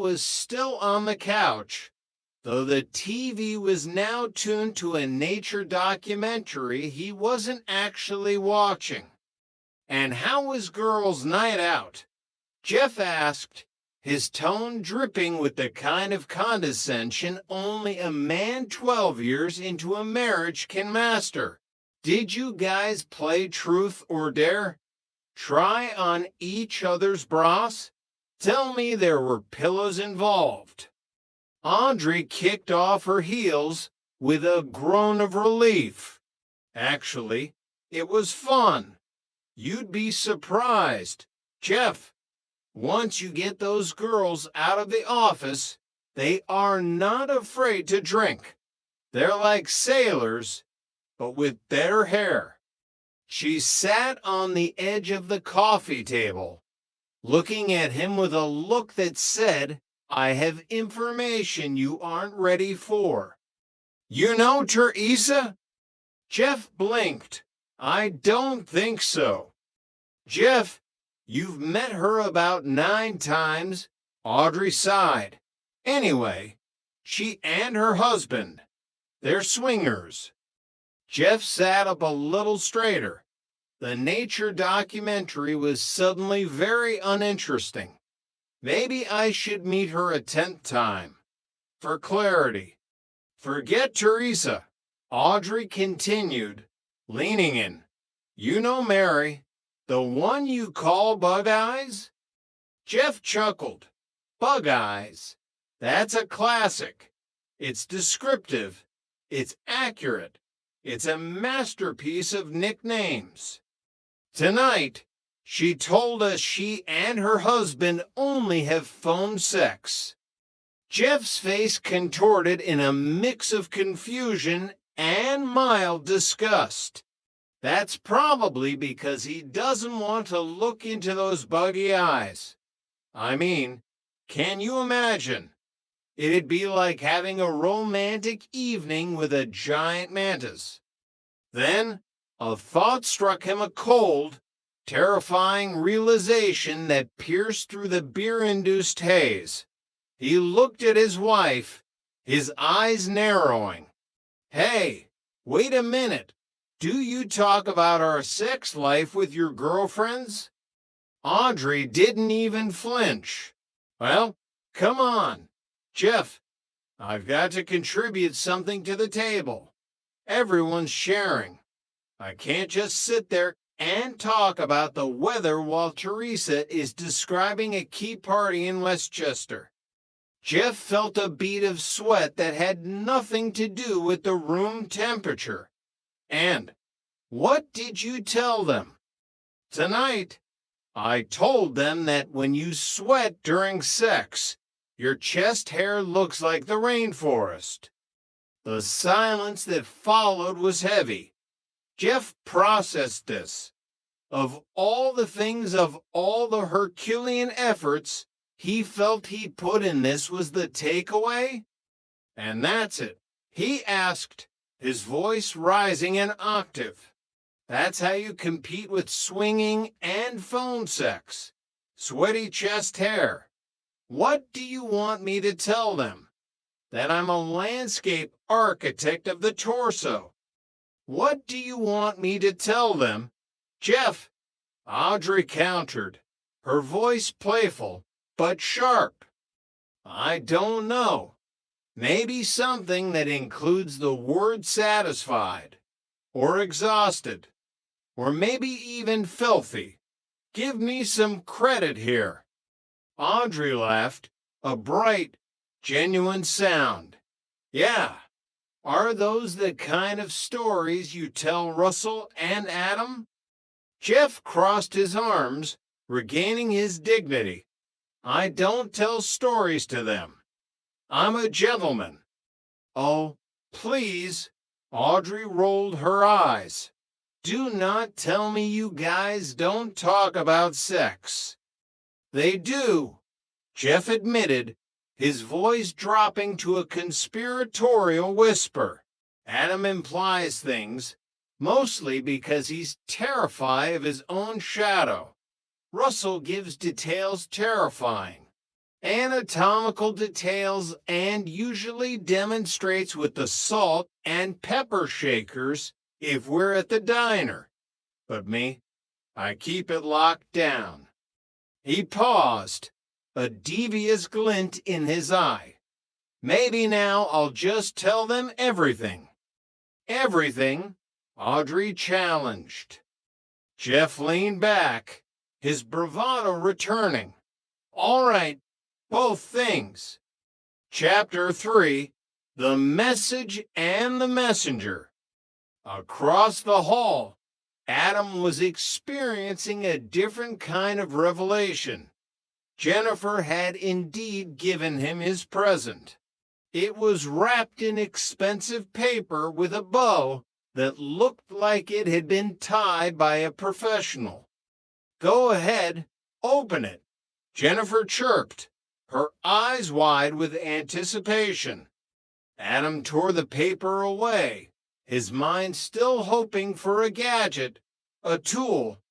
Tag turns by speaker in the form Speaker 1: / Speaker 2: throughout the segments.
Speaker 1: was still on the couch, though the TV was now tuned to a nature documentary he wasn't actually watching. "And how was girls' night out?" Jeff asked, his tone dripping with the kind of condescension only a man 12 years into a marriage can master. "Did you guys play truth or dare? Try on each other's bras? Tell me there were pillows involved." Audrey kicked off her heels with a groan of relief. "Actually, it was fun. You'd be surprised, Jeff. Once you get those girls out of the office, they are not afraid to drink. They're like sailors, but with better hair." She sat on the edge of the coffee table, looking at him with a look that said, "I have information you aren't ready for." "You know Teresa?" Jeff blinked. "I don't think so." "Jeff, you've met her about 9 times, Audrey sighed. "Anyway, she and her husband, they're swingers." Jeff sat up a little straighter. The nature documentary was suddenly very uninteresting. Maybe I should meet her a 10th time. For clarity. "Forget Teresa," Audrey continued, leaning in. "You know Mary, the one you call Bug Eyes?" Jeff chuckled. "Bug Eyes. That's a classic. It's descriptive. It's accurate. It's a masterpiece of nicknames. Tonight, she told us she and her husband only have phone sex." Jeff's face contorted in a mix of confusion and mild disgust. "That's probably because he doesn't want to look into those buggy eyes. I mean, can you imagine? It'd be like having a romantic evening with a giant mantis." Then a thought struck him, a cold, terrifying realization that pierced through the beer-induced haze. He looked at his wife, his eyes narrowing. "Hey, wait a minute. Do you talk about our sex life with your girlfriends?" Audrey didn't even flinch. "Well, come on, Jeff. I've got to contribute something to the table. Everyone's sharing. I can't just sit there and talk about the weather while Teresa is describing a key party in Westchester." Jeff felt a bead of sweat that had nothing to do with the room temperature. "And what did you tell them?" "Tonight, I told them that when you sweat during sex, your chest hair looks like the rainforest." The silence that followed was heavy. Jeff processed this. Of all the things, of all the Herculean efforts he felt he put in, this was the takeaway? "And that's it?" he asked, his voice rising an octave. "That's how you compete with swinging and phone sex? Sweaty chest hair? What do you want me to tell them? That I'm a landscape architect of the torso? What do you want me to tell them, Jeff?" Audrey countered, her voice playful but sharp. "I don't know. Maybe something that includes the word satisfied, or exhausted, or maybe even filthy. Give me some credit here." Audrey laughed, a bright, genuine sound. "Yeah. Are those the kind of stories you tell Russell and Adam?" Jeff crossed his arms, regaining his dignity. "I don't tell stories to them. I'm a gentleman." "Oh, please." Audrey rolled her eyes. "Do not tell me you guys don't talk about sex." "They do," Jeff admitted, his voice dropping to a conspiratorial whisper. "Adam implies things, mostly because he's terrified of his own shadow. Russell gives details terrifying. anatomical details and usually demonstrates with the salt and pepper shakers if we're at the diner. But me, I keep it locked down." He paused, a devious glint in his eye. "Maybe now I'll just tell them everything." "Everything?" Audrey challenged. Jeff leaned back, his bravado returning. "All right, both things." Chapter 3, The Message and the Messenger. Across the hall, Adam was experiencing a different kind of revelation. Jennifer had indeed given him his present. It was wrapped in expensive paper with a bow that looked like it had been tied by a professional. "Go ahead, open it," Jennifer chirped, her eyes wide with anticipation. Adam tore the paper away, his mind still hoping for a gadget, a tool,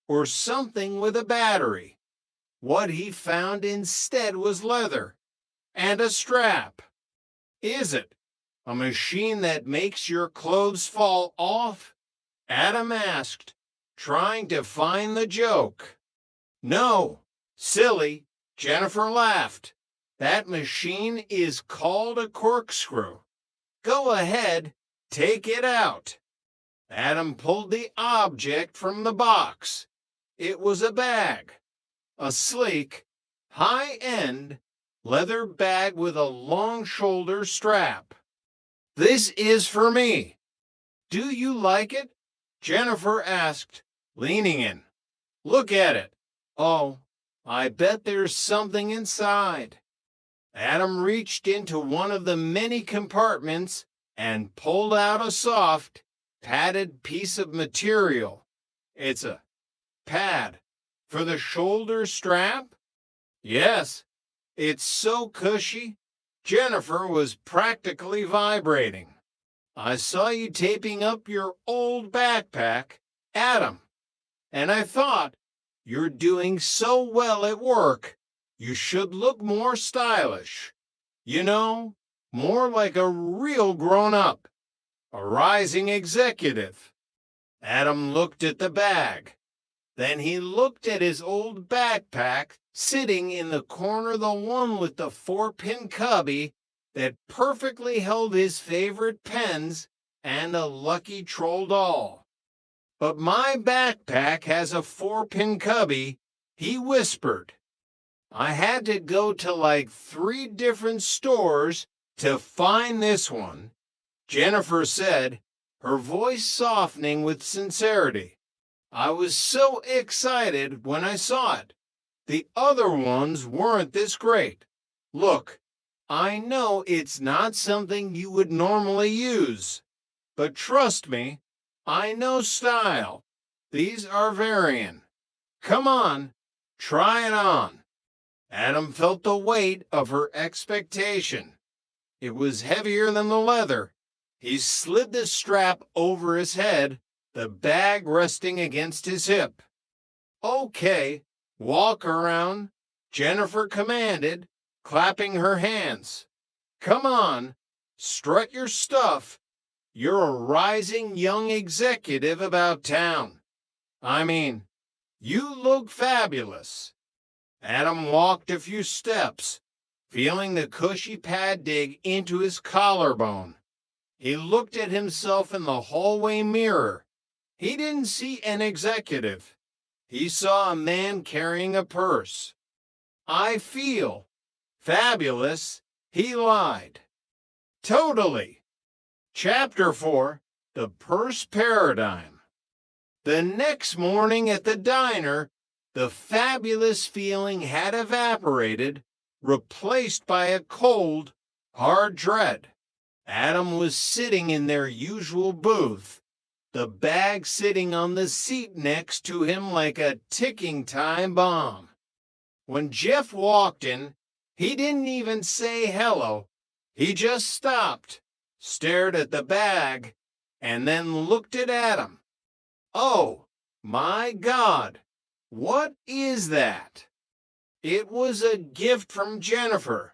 Speaker 1: or something with a battery. What he found instead was leather and a strap. "Is it a machine that makes your clothes fall off?" Adam asked, trying to find the joke. "No, silly," Jennifer laughed. "That machine is called a corkscrew. Go ahead, take it out." Adam pulled the object from the box. It was a bag, a sleek, high-end leather bag with a long shoulder strap. "This is for me. Do you like it?" Jennifer asked, leaning in. "Look at it. Oh, I bet there's something inside." Adam reached into one of the many compartments and pulled out a soft, padded piece of material. "It's a pad for the shoulder strap?" "Yes. It's so cushy." Jennifer was practically vibrating. "I saw you taping up your old backpack, Adam, and I thought, you're doing so well at work, you should look more stylish. You know, more like a real grown-up, a rising executive." Adam looked at the bag. Then he looked at his old backpack sitting in the corner, the one with the 4-pin cubby that perfectly held his favorite pens and a Lucky Troll doll. "But my backpack has a 4-pin cubby," he whispered. "I had to go to like 3 different stores to find this one," Jennifer said, her voice softening with sincerity. "I was so excited when I saw it. The other ones weren't this great. Look, I know it's not something you would normally use, but trust me, I know style. These are varying. Come on, try it on." Adam felt the weight of her expectation. It was heavier than the leather. He slid the strap over his head, the bag resting against his hip. "Okay, walk around," Jennifer commanded, clapping her hands. "Come on, strut your stuff. You're a rising young executive about town. I mean, you look fabulous." Adam walked a few steps, feeling the cushy pad dig into his collarbone. He looked at himself in the hallway mirror. He didn't see an executive. He saw a man carrying a purse. "I feel fabulous," he lied. "Totally." Chapter 4, The Purse Paradigm. The next morning at the diner, the fabulous feeling had evaporated, replaced by a cold, hard dread. Adam was sitting in their usual booth, the bag sitting on the seat next to him like a ticking time bomb. When Jeff walked in, he didn't even say hello. He just stopped, stared at the bag, and then looked at Adam. "Oh, my God, what is that?" It was a gift from Jennifer,